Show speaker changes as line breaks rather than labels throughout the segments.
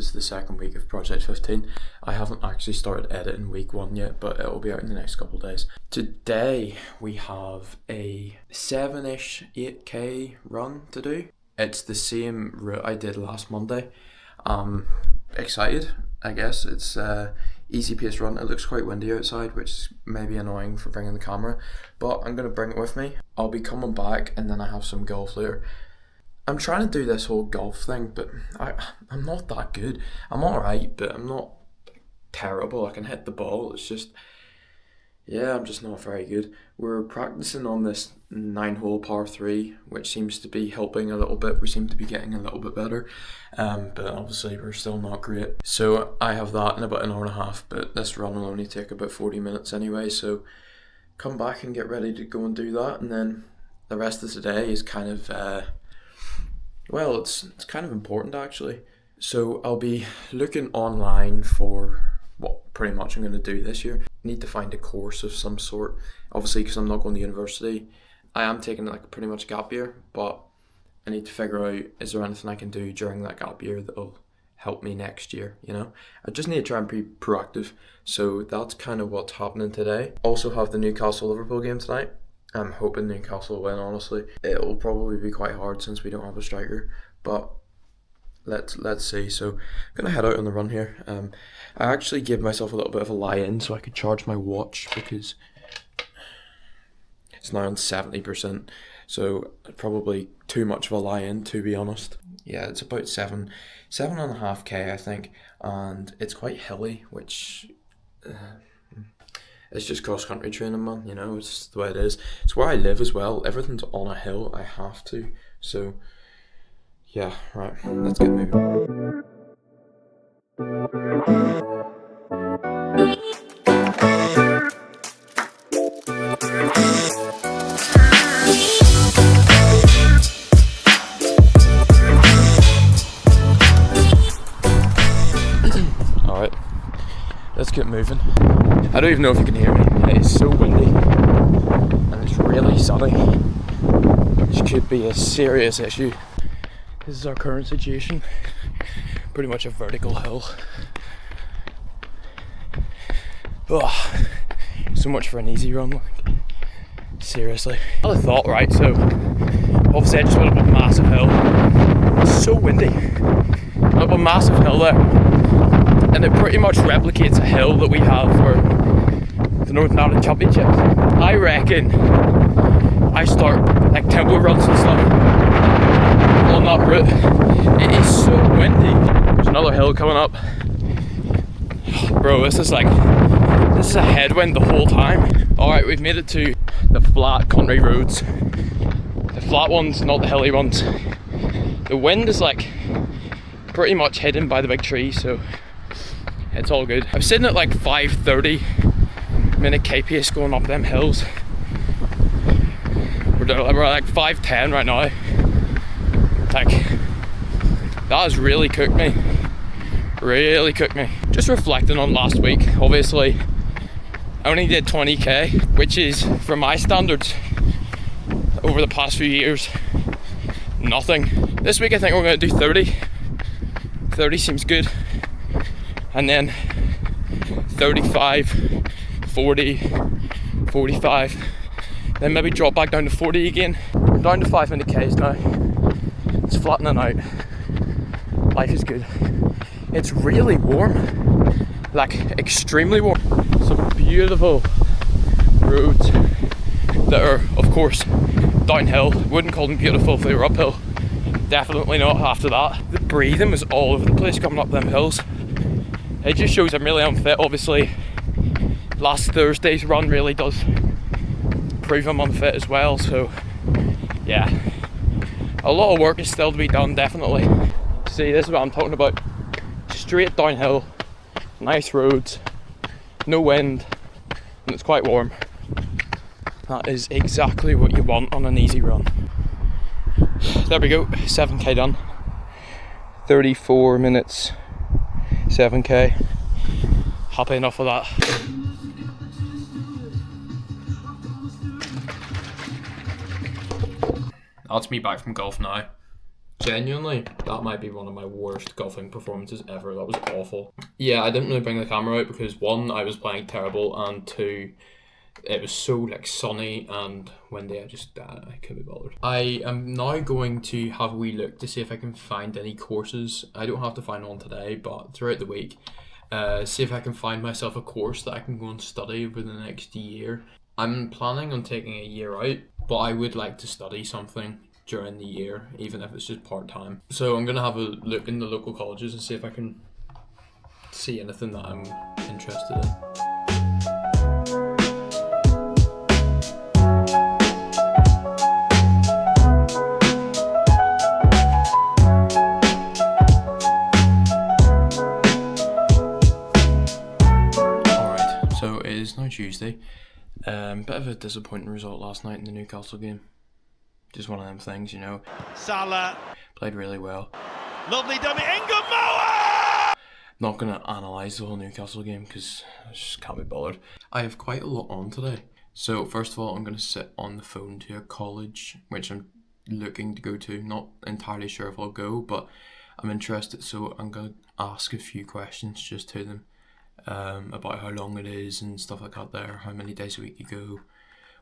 is the second week of Project 15. I haven't actually started editing week 1 yet, but it will be out in the next couple of days. Today we have a 7-ish, 8k run to do. It's the same route I did last Monday. Excited, I guess. It's easy pace run. It looks quite windy outside, which may be annoying for bringing the camera, but I'm going to bring it with me. I'll be coming back and then I have some golf later. I'm trying to do this whole golf thing, but I'm not that good. I'm alright, but I'm not terrible. I can hit the ball. It's just, yeah, I'm just not very good. We're practicing on this 9-hole par 3, which seems to be helping a little bit. We seem to be getting a little bit better, but obviously we're still not great. So I have that in about an hour and a half, but this run will only take about 40 minutes anyway, so come back and get ready to go and do that, and then the rest of today is kind of, well, it's kind of important actually. So I'll be looking online for what pretty much I'm going to do this year. Need to find a course of some sort, obviously, because I'm not going to university. I am taking like pretty much a gap year, but I need to figure out, is there anything I can do during that gap year that'll help me next year, you know? I just need to try and be proactive. So that's kind of what's happening today. Also have the Newcastle-Liverpool game tonight. I'm hoping Newcastle will win, honestly. It'll probably be quite hard since we don't have a striker, but let's see. So I'm gonna head out on the run here. I actually gave myself a little bit of a lie-in so I could charge my watch because it's now on 70%. So probably too much of a lie-in, to be honest. Yeah, it's about 7.5k I think, and it's quite hilly, which it's just cross-country training, man. You know, it's the way it is. It's where I live as well. Everything's on a hill. I have to. So yeah, right. Let's get moving. Alright, let's get moving. I don't even know if you can hear me. It is so windy and it's really sunny, which could be a serious issue. This is our current situation. Pretty much a vertical hill. Oh, so much for an easy run. Like, seriously. I had a thought, right? So obviously I just went up a massive hill. It's so windy. Went up a massive hill there, and it pretty much replicates a hill that we have for the Northern Ireland Championships. I reckon I start like tempo runs and stuff on that route. It is so windy. There's another hill coming up. Bro, this is a headwind the whole time. Alright, we've made it to the flat country roads. The flat ones, not the hilly ones. The wind is like pretty much hidden by the big trees, so it's all good. I'm sitting at like 5:30 minute k pace going up them hills. We're like 5:10 right now. Like, that has really cooked me. Really cooked me. Just reflecting on last week, obviously I only did 20k, which is, for my standards over the past few years, nothing. This week I think we're going to do 30. 30 seems good. And then 35, 40, 45. Then maybe drop back down to 40 again. We're down to 5-minute Ks now. It's flattening out. Life is good. It's really warm. Like, extremely warm. Some beautiful roads that are, of course, downhill. Wouldn't call them beautiful if they were uphill. Definitely not after that. The breathing was all over the place coming up them hills. It just shows I'm really unfit. Obviously, last Thursday's run really does prove I'm unfit as well. So, yeah, a lot of work is still to be done, definitely. See, this is what I'm talking about. Straight downhill, nice roads, no wind, and it's quite warm. That is exactly what you want on an easy run. There we go, 7k done. 34 minutes, 7k. Happy enough with that. That's me back from golf now. Genuinely, that might be one of my worst golfing performances ever. That was awful. Yeah, I didn't really bring the camera out because one, I was playing terrible, and two, it was so like sunny and windy. I couldn't be bothered. I am now going to have a wee look to see if I can find any courses. I don't have to find one today, but throughout the week, see if I can find myself a course that I can go and study over the next year. I'm planning on taking a year out, but I would like to study something during the year, even if it's just part-time. So I'm going to have a look in the local colleges and see if I can see anything that I'm interested in. Alright, so it is now Tuesday. Bit of a disappointing result last night in the Newcastle game. Just one of them things, you know. Salah played really well. Lovely dummy, Ingham Moa! Not going to analyse the whole Newcastle game because I just can't be bothered. I have quite a lot on today. So first of all, I'm going to sit on the phone to a college which I'm looking to go to. Not entirely sure if I'll go, but I'm interested, so I'm going to ask a few questions just to them. About how long it is and stuff like that there, how many days a week you go,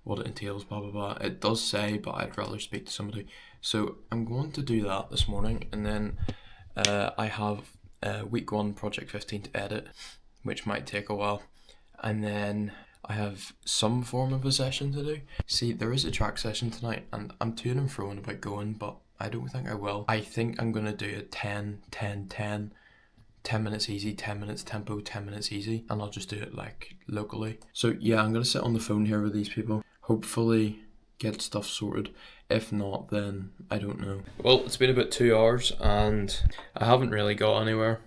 what it entails, blah blah blah. It does say, but I'd rather speak to somebody. So I'm going to do that this morning, and then I have week 1 project 15 to edit, which might take a while, and then I have some form of a session to do. See, there is a track session tonight, and I'm to and froing about going, but I don't think I will. I think I'm going to do a 10 minutes easy, 10 minutes tempo, 10 minutes easy, and I'll just do it like locally. So yeah, I'm going to sit on the phone here with these people, hopefully get stuff sorted. If not, then I don't know. Well, it's been about 2 hours and I haven't really got anywhere.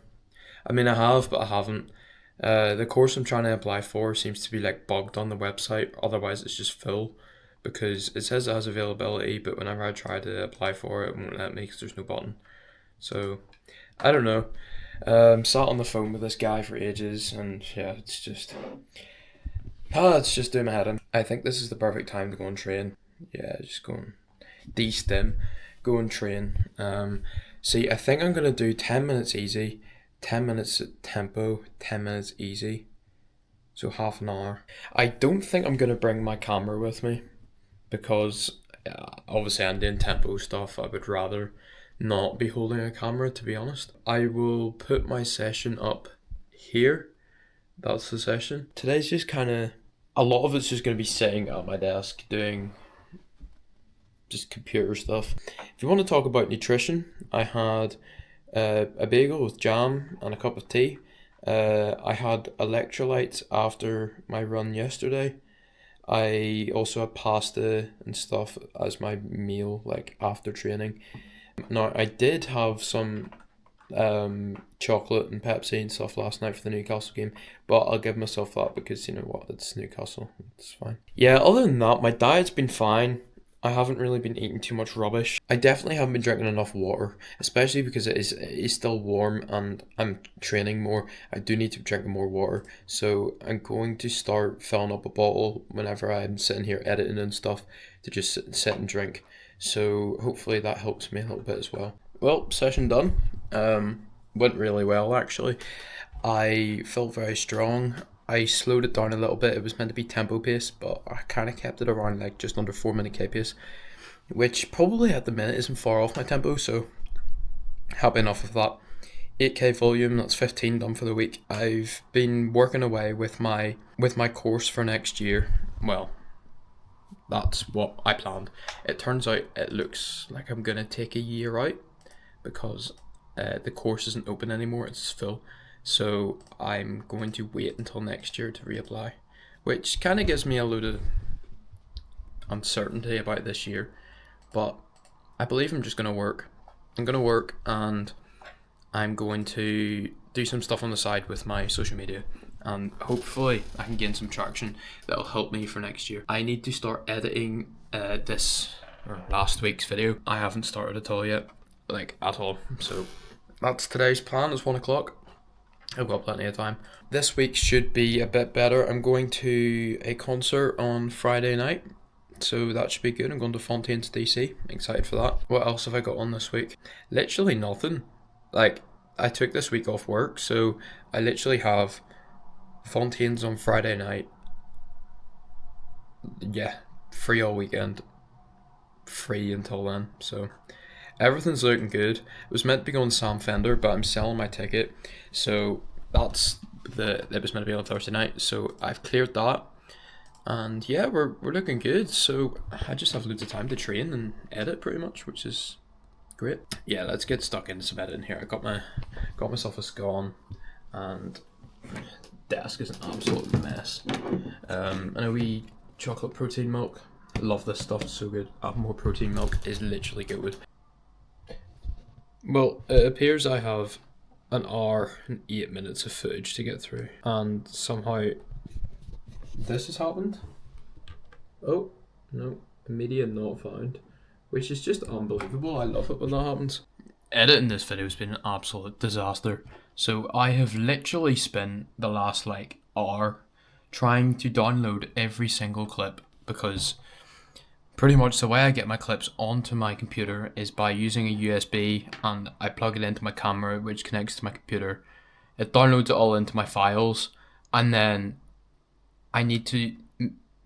I mean, I have, but I haven't. The course I'm trying to apply for seems to be like bugged on the website, otherwise it's just full, because it says it has availability, but whenever I try to apply for it, it won't let me because there's no button. So I don't know. Sat on the phone with this guy for ages, and yeah, it's just doing my head in. I think this is the perfect time to go and train. Yeah, just go and de-stim, go and train. See, I think I'm gonna do 10 minutes easy, 10 minutes at tempo, 10 minutes easy, so half an hour. I don't think I'm gonna bring my camera with me because obviously I'm doing tempo stuff. I would rather not be holding a camera, to be honest. I will put my session up here. That's the session. Today's just kind of, a lot of it's just going to be sitting at my desk doing just computer stuff. If you want to talk about nutrition, I had a bagel with jam and a cup of tea. I had electrolytes after my run yesterday. I also had pasta and stuff as my meal, like after training. Now, I did have some chocolate and Pepsi and stuff last night for the Newcastle game, but I'll give myself that because, you know what, it's Newcastle, it's fine. Yeah, other than that, my diet's been fine. I haven't really been eating too much rubbish. I definitely haven't been drinking enough water, especially because it is still warm and I'm training more. I do need to drink more water, so I'm going to start filling up a bottle whenever I'm sitting here editing and stuff to just sit and drink. So hopefully that helps me a little bit as well. Well, session done. Went really well actually. I felt very strong. I slowed it down a little bit. It was meant to be tempo pace, but I kind of kept it around like just under 4 minute K pace, which probably at the minute isn't far off my tempo, so happy enough with that. 8K volume, that's 15 done for the week. I've been working away with my course for next year. Well, that's what I planned. It turns out it looks like I'm gonna take a year out because the course isn't open anymore, it's full. So I'm going to wait until next year to reapply, which kind of gives me a load of uncertainty about this year, but I believe I'm just gonna work. I'm gonna work and I'm going to do some stuff on the side with my social media, and hopefully I can gain some traction that'll help me for next year. I need to start editing this or last week's video. I haven't started at all yet, like at all. So that's today's plan, is 1 o'clock. I've got plenty of time. This week should be a bit better. I'm going to a concert on Friday night So that should be good. I'm going to Fontaine's DC. Excited for that. What else have I got on this week? Literally nothing. Like, I took this week off work, so I literally have Fontaine's on Friday night. Yeah, free all weekend. Free until then. So everything's looking good. It was meant to be going Sam Fender, but I'm selling my ticket. So it was meant to be on Thursday night. So I've cleared that. And yeah, we're looking good. So I just have loads of time to train and edit pretty much, which is great. Yeah, let's get stuck into some editing here. I got myself a scone, and desk is an absolute mess. And a wee chocolate protein milk. I love this stuff, it's so good. Add more protein milk is literally good. Well, it appears I have an hour and 8 minutes of footage to get through, and somehow this has happened. Oh, no, media not found, which is just unbelievable. I love it when that happens. Editing this video has been an absolute disaster. So I have literally spent the last hour trying to download every single clip, because pretty much the way I get my clips onto my computer is by using a USB, and I plug it into my camera, which connects to my computer. It downloads it all into my files, and then I need to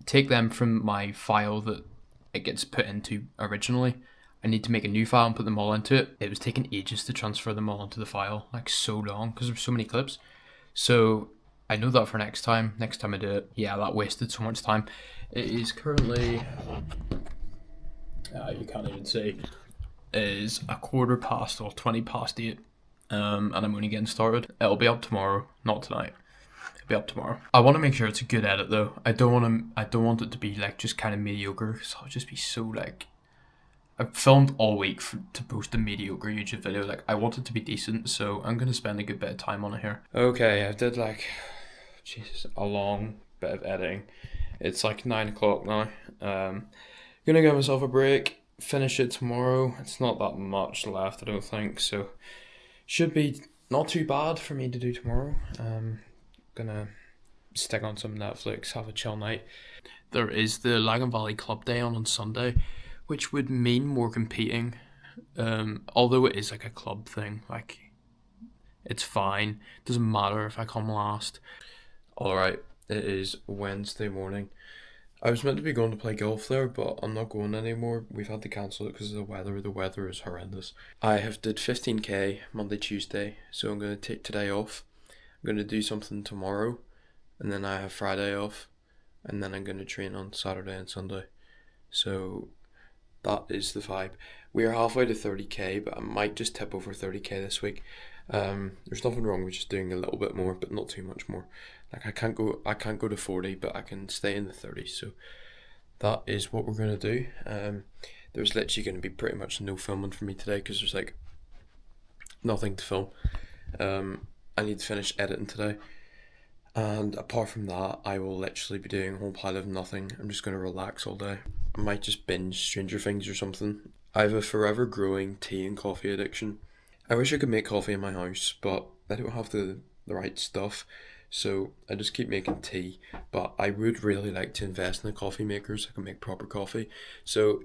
take them from my file that it gets put into originally. I need to make a new file and put them all into it. It was taking ages to transfer them all into the file, so long, because there's so many clips. So I know that for next time I do it. Yeah, that wasted so much time. It is currently, you can't even see, it is 8:15. And I'm only getting started. It'll be up tomorrow, not tonight. It'll be up tomorrow. I want to make sure it's a good edit though. I don't want it to be just kind of mediocre, because I'll just be so I've filmed all week to post a mediocre YouTube video. I want it to be decent, so I'm going to spend a good bit of time on it here. Okay, I did a long bit of editing. It's 9 o'clock now. Gonna give myself a break, finish it tomorrow. It's not that much left, I don't think, so should be not too bad for me to do tomorrow. Gonna stick on some Netflix, have a chill night. There is the Lagan Valley Club Day on Sunday, which would mean more competing, although it is a club thing. It's fine, doesn't matter if I come last. Alright, it is Wednesday morning. I was meant to be going to play golf there, but I'm not going anymore. We've had to cancel it because of the weather. The weather is horrendous. I have did 15k Monday, Tuesday, so I'm going to take today off. I'm going to do something tomorrow, and then I have Friday off, and then I'm going to train on Saturday and Sunday. So that is the vibe. We are halfway to 30k, but I might just tip over 30k this week. There's nothing wrong with just doing a little bit more, but not too much more. I can't go to 40, but I can stay in the 30s. So that is what we're gonna do. There's literally gonna be pretty much no filming for me today, because there's nothing to film. I need to finish editing today, and apart from that, I will literally be doing a whole pile of nothing. I'm just gonna relax all day. I might just binge Stranger Things or something. I have a forever growing tea and coffee addiction. I wish I could make coffee in my house, but I don't have the right stuff, so I just keep making tea. But I would really like to invest in a coffee maker so I can make proper coffee. So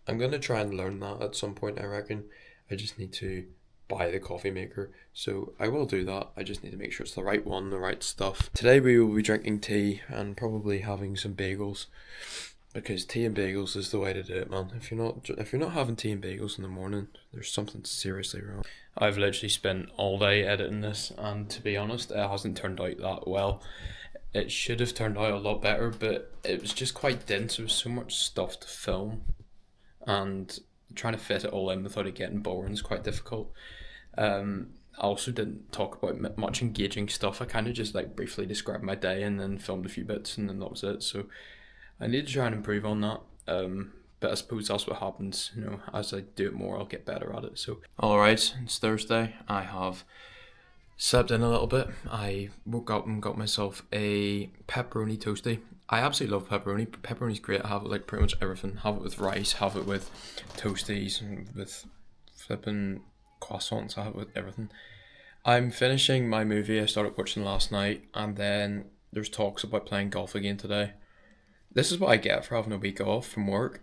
I'm going to try and learn that at some point, I reckon. I just need to buy the coffee maker, so I will do that. I just need to make sure it's the right one, the right stuff. Today we will be drinking tea and probably having some bagels, because tea and bagels is the way to do it, man. If you're not having tea and bagels in the morning, there's something seriously wrong. I've literally spent all day editing this, and to be honest, it hasn't turned out that well. It should have turned out a lot better, but it was just quite dense. There was so much stuff to film, and trying to fit it all in without it getting boring is quite difficult. I also didn't talk about much engaging stuff. I kind of just briefly described my day and then filmed a few bits, and then that was it. So I need to try and improve on that, but I suppose that's what happens, as I do it more, I'll get better at it. So, alright, it's Thursday. I have slept in a little bit. I woke up and got myself a pepperoni toastie. I absolutely love pepperoni. Pepperoni's great. I have it pretty much everything. Have it with rice, have it with toasties, and with flipping croissants. I have it with everything. I'm finishing my movie I started watching last night, and then there's talks about playing golf again today. This is what I get for having a week off from work.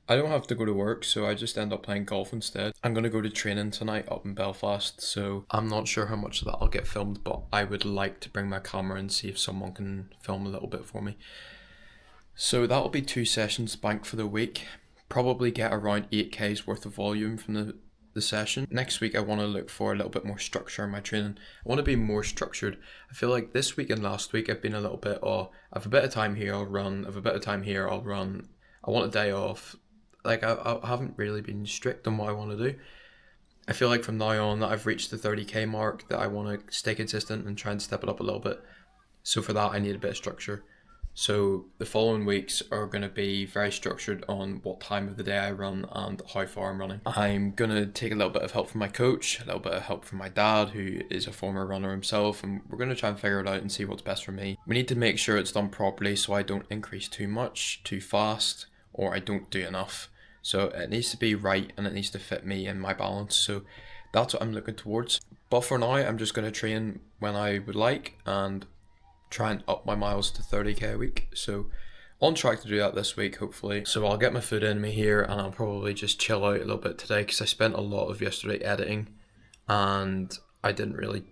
I don't have to go to work, so I just end up playing golf instead. I'm going to go to training tonight up in Belfast, so I'm not sure how much of that I'll get filmed, but I would like to bring my camera and see if someone can film a little bit for me. So that'll be 2 sessions banked for the week. Probably get around 8k's worth of volume from the session. Next week I want to look for a little bit more structure in my training. I want to be more structured. I feel like this week and last week I've been a little bit, I have a bit of time here, I'll run. I have a bit of time here, I'll run. I want a day off. Like, I haven't really been strict on what I want to do. I feel like from now on that I've reached the 30k mark, that I want to stay consistent and try and step it up a little bit. So for that I need a bit of structure. So the following weeks are going to be very structured on what time of the day I run and how far I'm running. I'm going to take a little bit of help from my coach, a little bit of help from my dad, who is a former runner himself, and we're going to try and figure it out and see what's best for me. We need to make sure it's done properly so I don't increase too much, too fast, or I don't do enough. So it needs to be right and it needs to fit me and my balance. So that's what I'm looking towards. But for now, I'm just going to train when I would like and try and up my miles to 30k a week. So on track to do that this week, hopefully. So I'll get my foot in me here and I'll probably just chill out a little bit today because I spent a lot of yesterday editing and I didn't really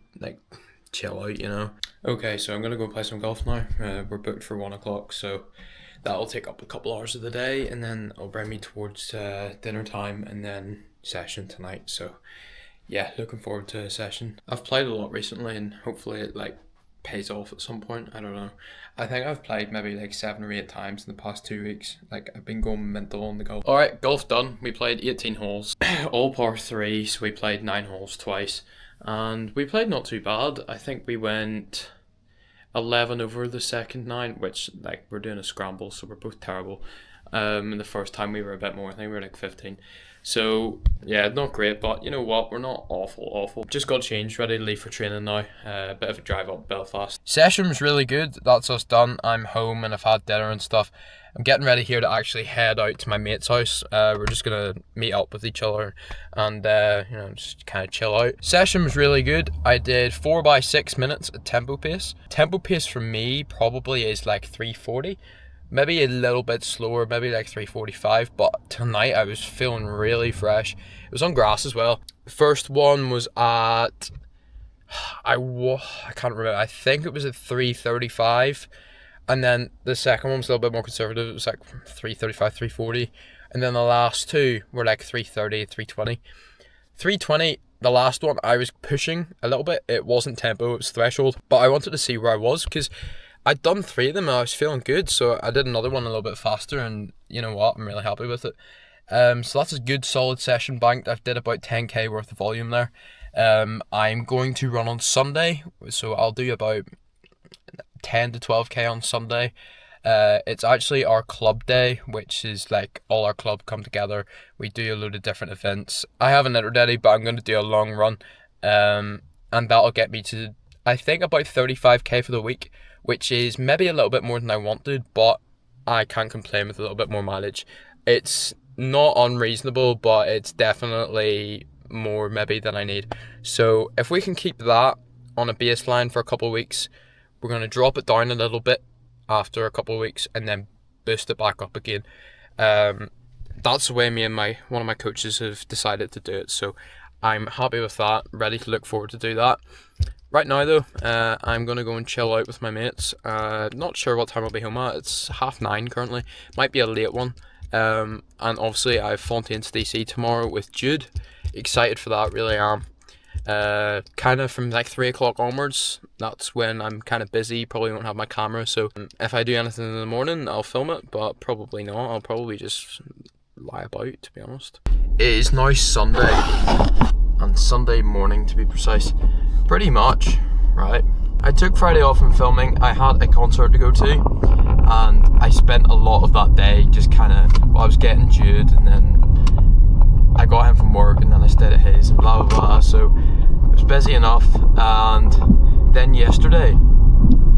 chill out, you know. Okay, so I'm going to go play some golf now. We're booked for 1 o'clock, so that'll take up a couple hours of the day and then it'll bring me towards dinner time and then session tonight. So yeah, looking forward to a session. I've played a lot recently and hopefully it pays off at some point. I don't know. I think I've played maybe 7 or 8 times in the past 2 weeks. I've been going mental on the golf. Alright, golf done. We played 18 holes, all par 3, so we played 9 holes twice. And we played not too bad. I think we went 11 over the second 9, which we're doing a scramble, so we're both terrible. And the first time we were a bit more, I think we were 15. So yeah, not great, but you know what, we're not awful. Just got changed, ready to leave for training now. A bit of a drive up Belfast. Session was really good. That's us done. I'm home and I've had dinner and stuff. I'm getting ready here to actually head out to my mate's house. We're just gonna meet up with each other and just kind of chill out. Session was really good. I did 4 by 6 minutes at tempo pace. Tempo pace for me probably is 3:40. Maybe a little bit slower, maybe 3:45, but tonight I was feeling really fresh. It was on grass as well. The first one was at, I can't remember, I think it was at 3:35, and then the second one was a little bit more conservative. It was 3:35, 3:40, and then the last 2 were 3:30, 3:20. 3:20, the last one, I was pushing a little bit. It wasn't tempo, it was threshold, but I wanted to see where I was, because I'd done 3 of them and I was feeling good, so I did another one a little bit faster, and you know what, I'm really happy with it. So that's a good solid session banked. I've did about 10k worth of volume there. I'm going to run on Sunday, so I'll do about 10 to 12k on Sunday. It's actually our club day, which is all our club come together. We do a load of different events. I haven't entered any, but I'm going to do a long run, and that'll get me to, I think, about 35k for the week, which is maybe a little bit more than I wanted, but I can't complain with a little bit more mileage. It's not unreasonable, but it's definitely more maybe than I need. So if we can keep that on a baseline for a couple of weeks, we're going to drop it down a little bit after a couple of weeks and then boost it back up again. That's the way me and one of my coaches have decided to do it, so I'm happy with that, ready to look forward to do that. Right now though, I'm going to go and chill out with my mates. Not sure what time I'll be home at. It's 9:30 currently. Might be a late one. And obviously I have Fontaine's DC tomorrow with Jude. Excited for that, really am. Kind of from 3 o'clock onwards, that's when I'm kind of busy, probably won't have my camera, so if I do anything in the morning I'll film it, but probably not. I'll probably just lie about, to be honest. It is now Sunday, and Sunday morning to be precise. Pretty much, right? I took Friday off from filming. I had a concert to go to, and I spent a lot of that day just I was getting Jude, and then I got him from work, and then I stayed at his, and blah blah blah, so it was busy enough. And then yesterday,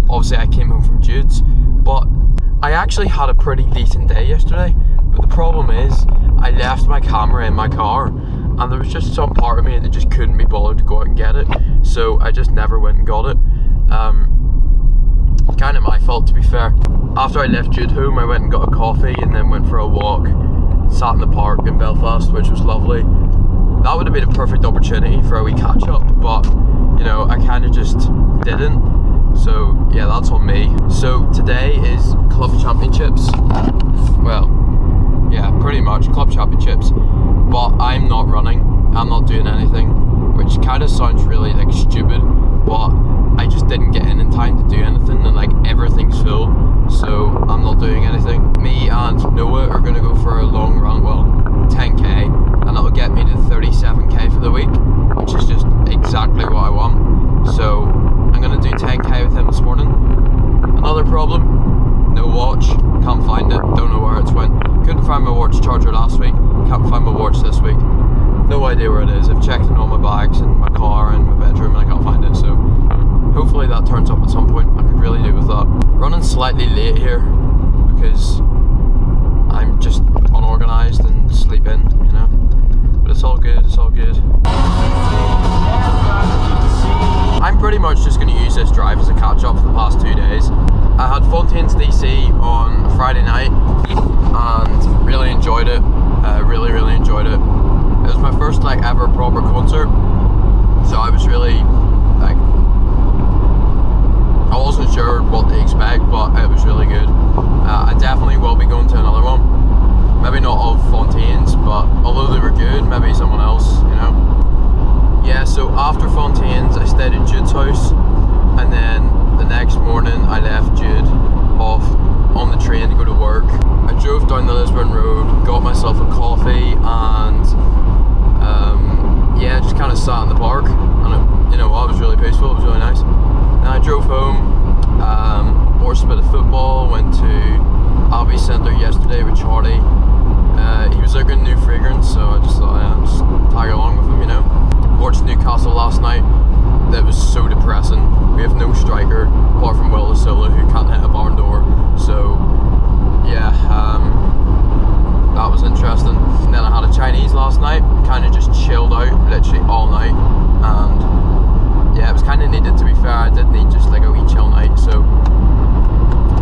obviously I came home from Jude's, but I actually had a pretty decent day yesterday, but the problem is I left my camera in my car, and there was just some part of me that just couldn't be bothered to go out and get it, so I just never went and got it. Kind of my fault, to be fair. After I left Jude home, I went and got a coffee and then went for a walk. Sat in the park in Belfast, which was lovely. That would have been a perfect opportunity for a wee catch up, but you know, I kind of just didn't. So yeah, that's on me. So today is club championships. Well, yeah, pretty much club championships. But I'm not running. I'm not doing anything, which kind of sounds really like stupid. But I just didn't get in time to do anything, and like everything's full, so I'm not doing anything. Me and Noah are gonna go for a long run, well, 10k, and that'll get me to 37k for the week, which is just exactly what I want. So I'm gonna do 10k with him this morning. Another problem, no watch, can't find it, don't know where it's went. Couldn't find my watch charger last week, can't find my watch this week. No idea where it is. I've checked in all my bags and my car and my bedroom and I can't find it, so hopefully that turns up at some point. I could really do with that. Running slightly late here because I'm just unorganised and sleep in, you know. But it's all good, it's all good. I'm pretty much just going to use this drive as a catch up for the past 2 days. I had Fontaine's DC on Friday night and really enjoyed it. Really enjoyed it. It was my first like ever proper concert, so I was really like, I wasn't sure what to expect, but it was really good. I definitely will be going to another one. Maybe not of Fontaine's, but although they were good, maybe someone else, you know. Yeah, so after Fontaine's, I stayed at Jude's house, and then the next morning I left Jude off on the train to go to work. I drove down the Lisburn Road, got myself a coffee, and yeah, just kind of sat in the park, and it, you know what, it was really peaceful, it was really nice. Then I drove home, watched a bit of football, went to Abbey Centre yesterday with Charlie. He was looking at new fragrance, so I just thought I'd just tag along with him, you know. Watched Newcastle last night. That was so depressing. We have no striker apart from Will Solo, who can't hit a barn door. So yeah, that was interesting. And then I had a Chinese last night. Kind of just chilled out literally all night, and yeah, it was kind of needed, to be fair. I did need just like a wee chill night. So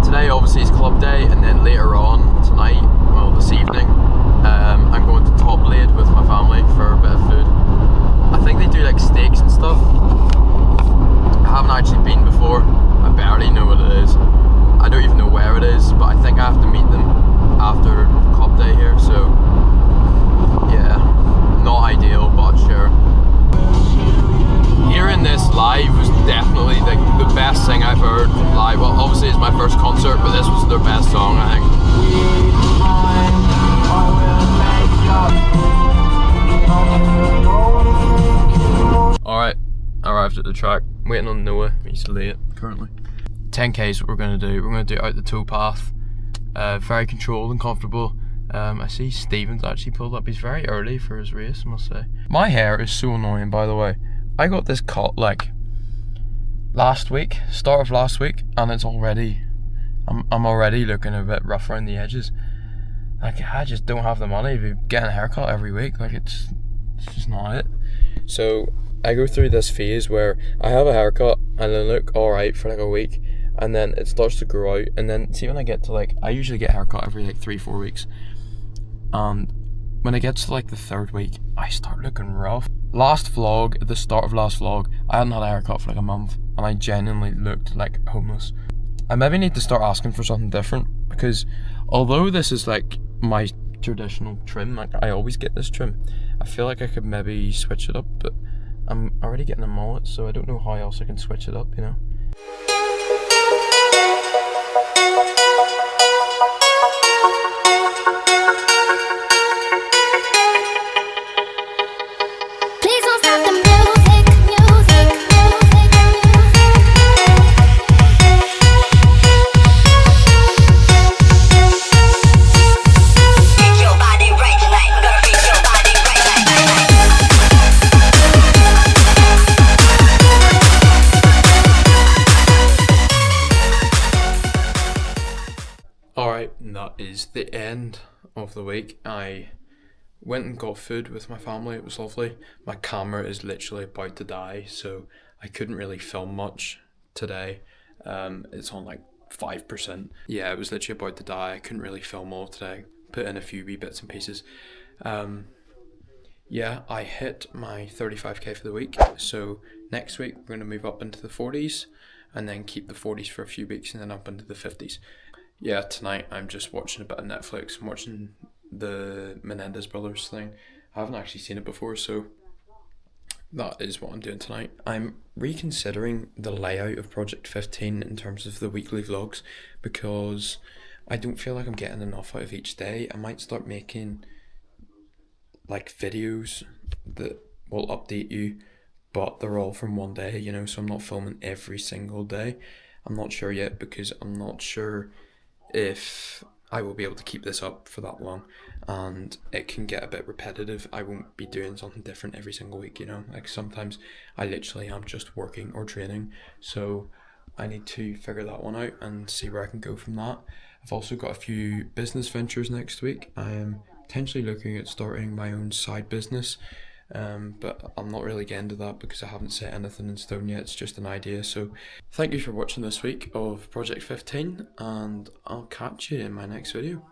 today obviously is club day, and then later on tonight, well this evening, I'm going to Top Blade with my family for a bit of food. I think they do like steaks and stuff. I haven't actually been before. I barely know what it is. I don't even know where it is, but I think I have to meet them after club day here, so yeah, not ideal, but sure. Hearing this live was definitely like the best thing I've heard live. Well, obviously it's my first concert, but this was their best song, I think. Alright, arrived at the track, waiting on Noah. He's late currently. 10k is what we're going to do. We're going to do out the towpath. Very controlled and comfortable. I see Steven's actually pulled up. He's very early for his race, I must say. My hair is so annoying, by the way. I got this cut like last week, start of last week, and it's already, I'm already looking a bit rough around the edges. Like, I just don't have the money to be getting a haircut every week. Like, it's just not it. So I go through this phase where I have a haircut and I look alright for like a week, and then it starts to grow out, and then see when I get to like, I usually get a haircut every like 3-4 weeks, and when it gets to like the 3rd week, I start looking rough. Last vlog, at the start of last vlog, I hadn't had a haircut for like a month, and I genuinely looked like homeless. I maybe need to start asking for something different, because although this is like my traditional trim, like I always get this trim, I feel like I could maybe switch it up, but I'm already getting a mullet, so I don't know how else I can switch it up, you know.
Please don't stop the music, music, music, Freak your body right tonight. We're gonna freak your body right tonight.
Alright, and that is the end of the week. I went and got food with my family. It was lovely. My camera is literally about to die, so I couldn't really film much today. It's on like 5%. Yeah, it was literally about to die. I couldn't really film all today. Put in a few wee bits and pieces. Yeah, I hit my 35k for the week. So next week we're going to move up into the 40s and then keep the 40s for a few weeks and then up into the 50s. Yeah, tonight I'm just watching a bit of Netflix. I'm watching the Menendez brothers thing. I haven't actually seen it before, so that is what I'm doing tonight. I'm reconsidering the layout of Project 15 in terms of the weekly vlogs because I don't feel like I'm getting enough out of each day. I might start making like videos that will update you, but they're all from one day, you know, so I'm not filming every single day. I'm not sure yet because I'm not sure if I will be able to keep this up for that long, and it can get a bit repetitive. I won't be doing something different every single week, you know, like sometimes I literally am just working or training, so I need to figure that one out and see where I can go from that. I've also got a few business ventures next week. I am potentially looking at starting my own side business, but I'm not really getting into that because I haven't set anything in stone yet. It's just an idea. So thank you for watching this week of Project 15, and I'll catch you in my next video.